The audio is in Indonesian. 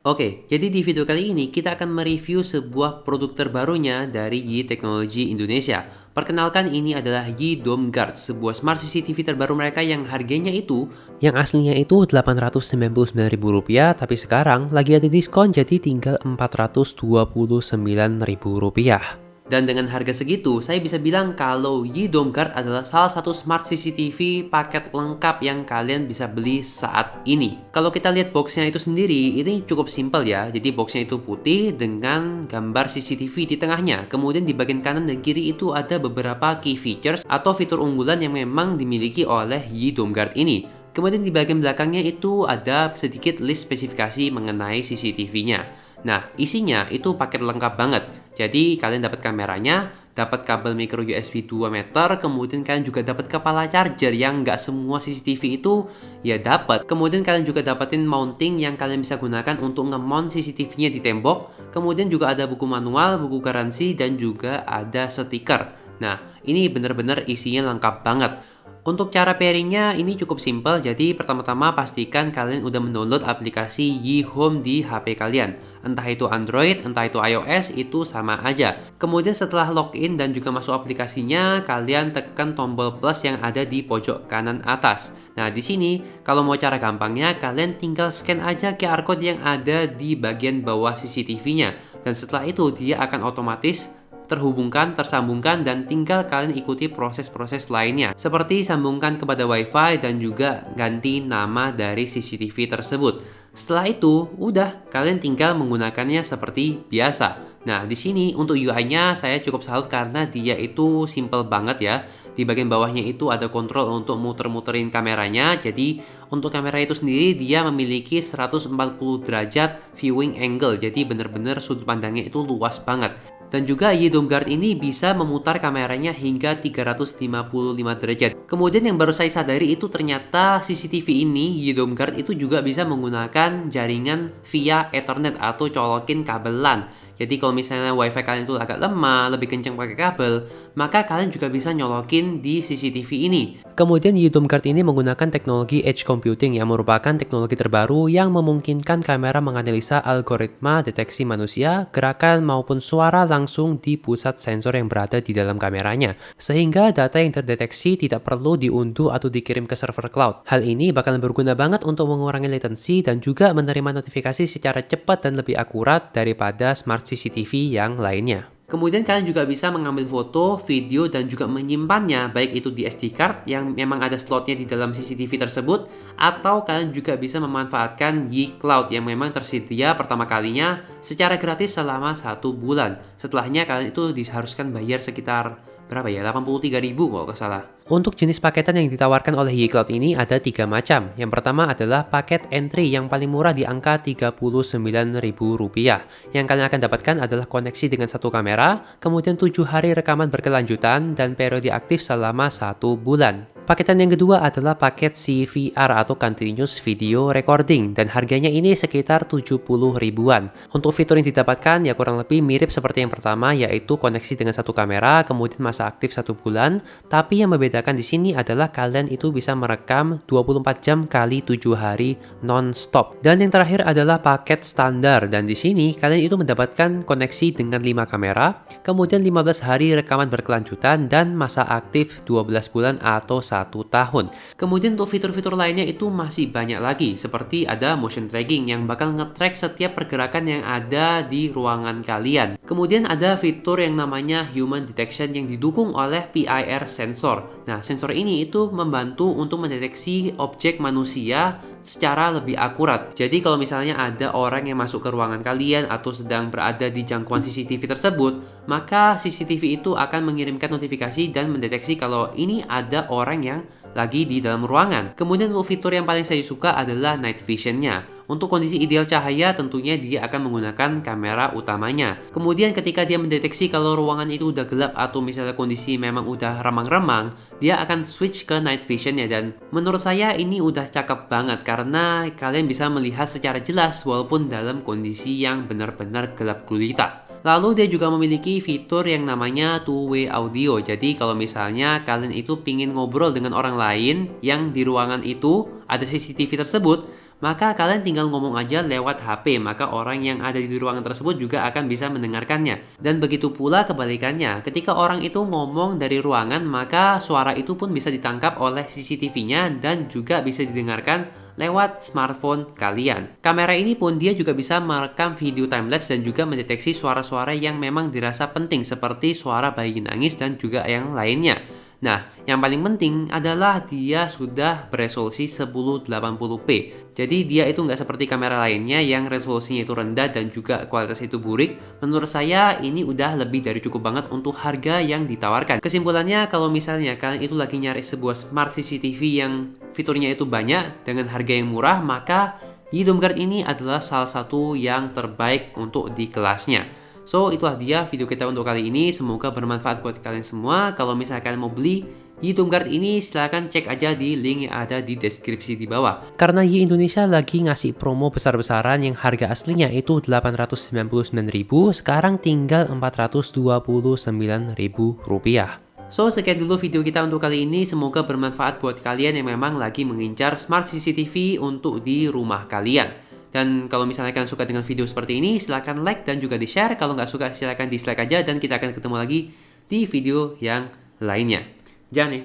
Oke, jadi di video kali ini kita akan mereview sebuah produk terbarunya dari Yi Technology Indonesia. Perkenalkan, ini adalah Yi Dome Guard, sebuah smart CCTV terbaru mereka yang harganya itu yang aslinya itu Rp899.000, tapi sekarang lagi ada diskon jadi tinggal Rp429.000. Dan dengan harga segitu, saya bisa bilang kalau Yi Dome Guard adalah salah satu smart CCTV paket lengkap yang kalian bisa beli saat ini. Kalau kita lihat boxnya itu sendiri, ini cukup simpel ya. Jadi boxnya itu putih dengan gambar CCTV di tengahnya. Kemudian di bagian kanan dan kiri itu ada beberapa key features atau fitur unggulan yang memang dimiliki oleh Yi Dome Guard ini. Kemudian di bagian belakangnya itu ada sedikit list spesifikasi mengenai CCTV-nya. Nah, isinya itu paket lengkap banget. Jadi, kalian dapat kameranya, dapat kabel micro USB 2 meter, kemudian kalian juga dapat kepala charger yang nggak semua CCTV itu ya dapat. Kemudian kalian juga dapetin mounting yang kalian bisa gunakan untuk nge-mount CCTV-nya di tembok. Kemudian juga ada buku manual, buku garansi, dan juga ada stiker. Nah, ini benar-benar isinya lengkap banget. Untuk cara pairingnya ini cukup simpel, jadi pertama-tama pastikan kalian udah mendownload aplikasi Yi Home di HP kalian. Entah itu Android, entah itu iOS, itu sama aja. Kemudian setelah login dan juga masuk aplikasinya, kalian tekan tombol plus yang ada di pojok kanan atas. Nah, di sini kalau mau cara gampangnya, kalian tinggal scan aja QR code yang ada di bagian bawah CCTV-nya. Dan setelah itu dia akan otomatis terhubungkan, tersambungkan, dan tinggal kalian ikuti proses-proses lainnya seperti sambungkan kepada WiFi dan juga ganti nama dari CCTV tersebut. Setelah itu, udah kalian tinggal menggunakannya seperti biasa. Nah, di sini untuk UI-nya saya cukup salut karena dia itu simple banget ya. Di bagian bawahnya itu ada kontrol untuk muter-muterin kameranya. Jadi, untuk kamera itu sendiri dia memiliki 140 derajat viewing angle. Jadi benar-benar sudut pandangnya itu luas banget. Dan juga Yi Dome Guard ini bisa memutar kameranya hingga 355 derajat. Kemudian yang baru saya sadari itu ternyata CCTV ini, Yi Dome Guard itu juga bisa menggunakan jaringan via Ethernet atau colokin kabel LAN. Jadi kalau misalnya WiFi kalian itu agak lemah, lebih kencang pakai kabel, maka kalian juga bisa nyolokin di CCTV ini. Kemudian Yi Dome Guard ini menggunakan teknologi Edge Computing yang merupakan teknologi terbaru yang memungkinkan kamera menganalisa algoritma deteksi manusia, gerakan maupun suara langsung di pusat sensor yang berada di dalam kameranya. Sehingga data yang terdeteksi tidak perlu diunduh atau dikirim ke server cloud. Hal ini bakalan berguna banget untuk mengurangi latency dan juga menerima notifikasi secara cepat dan lebih akurat daripada smart CCTV yang lainnya. Kemudian kalian juga bisa mengambil foto, video, dan juga menyimpannya, baik itu di SD card yang memang ada slotnya di dalam CCTV tersebut, atau kalian juga bisa memanfaatkan Yi Cloud yang memang tersedia pertama kalinya secara gratis selama 1 bulan. Setelahnya kalian itu diharuskan bayar sekitar berapa ya? 83.000 kalau nggak salah. Untuk jenis paketan yang ditawarkan oleh Yi Cloud ini ada 3 macam. Yang pertama adalah paket entry yang paling murah di angka Rp39.000. Yang kalian akan dapatkan adalah koneksi dengan satu kamera, kemudian 7 hari rekaman berkelanjutan, dan periode aktif selama 1 bulan. Paketan yang kedua adalah paket CVR atau Continuous Video Recording dan harganya ini sekitar 70 ribuan. Untuk fitur yang didapatkan ya kurang lebih mirip seperti yang pertama, yaitu koneksi dengan satu kamera, kemudian masa aktif 1 bulan, tapi yang membedakan di sini adalah kalian itu bisa merekam 24 jam kali 7 hari non-stop. Dan yang terakhir adalah paket standar, dan di sini kalian itu mendapatkan koneksi dengan 5 kamera, kemudian 15 hari rekaman berkelanjutan, dan masa aktif 12 bulan atau 1 tahun. Kemudian untuk fitur-fitur lainnya itu masih banyak lagi, seperti ada motion tracking yang bakal nge-track setiap pergerakan yang ada di ruangan kalian. Kemudian ada fitur yang namanya human detection yang didukung oleh PIR sensor. Nah, sensor ini itu membantu untuk mendeteksi objek manusia secara lebih akurat. Jadi kalau misalnya ada orang yang masuk ke ruangan kalian atau sedang berada di jangkauan CCTV tersebut, maka CCTV itu akan mengirimkan notifikasi dan mendeteksi kalau ini ada orang yang lagi di dalam ruangan. Kemudian untuk fitur yang paling saya suka adalah night vision-nya. Untuk kondisi ideal cahaya tentunya dia akan menggunakan kamera utamanya. Kemudian ketika dia mendeteksi kalau ruangan itu udah gelap atau misalnya kondisi memang udah remang-remang, dia akan switch ke night vision-nya, dan menurut saya ini udah cakep banget karena kalian bisa melihat secara jelas walaupun dalam kondisi yang benar-benar gelap gulita. Lalu dia juga memiliki fitur yang namanya two-way audio. Jadi kalau misalnya kalian itu pingin ngobrol dengan orang lain yang di ruangan itu ada CCTV tersebut, maka kalian tinggal ngomong aja lewat HP, maka orang yang ada di ruangan tersebut juga akan bisa mendengarkannya. Dan begitu pula kebalikannya, ketika orang itu ngomong dari ruangan, maka suara itu pun bisa ditangkap oleh CCTV-nya dan juga bisa didengarkan lewat smartphone kalian. Kamera ini pun dia juga bisa merekam video timelapse dan juga mendeteksi suara-suara yang memang dirasa penting seperti suara bayi nangis dan juga yang lainnya. Nah, yang paling penting adalah dia sudah beresolusi 1080p. Jadi dia itu nggak seperti kamera lainnya yang resolusinya itu rendah dan juga kualitas itu burik. Menurut saya ini udah lebih dari cukup banget untuk harga yang ditawarkan. Kesimpulannya, kalau misalnya kalian itu lagi nyari sebuah smart CCTV yang fiturnya itu banyak dengan harga yang murah, maka Guard ini adalah salah satu yang terbaik untuk di kelasnya. So, itulah dia video kita untuk kali ini. Semoga bermanfaat buat kalian semua. Kalau misalkan mau beli Guard ini, silahkan cek aja di link yang ada di deskripsi di bawah. Karena Indonesia lagi ngasih promo besar-besaran yang harga aslinya itu 899.000, sekarang tinggal 429.000 rupiah. So, sekian dulu video kita untuk kali ini. Semoga bermanfaat buat kalian yang memang lagi mengincar smart CCTV untuk di rumah kalian. Dan kalau misalnya kalian suka dengan video seperti ini, silahkan like dan juga di-share. Kalau nggak suka, silahkan dislike aja. Dan kita akan ketemu lagi di video yang lainnya. Jangan ya.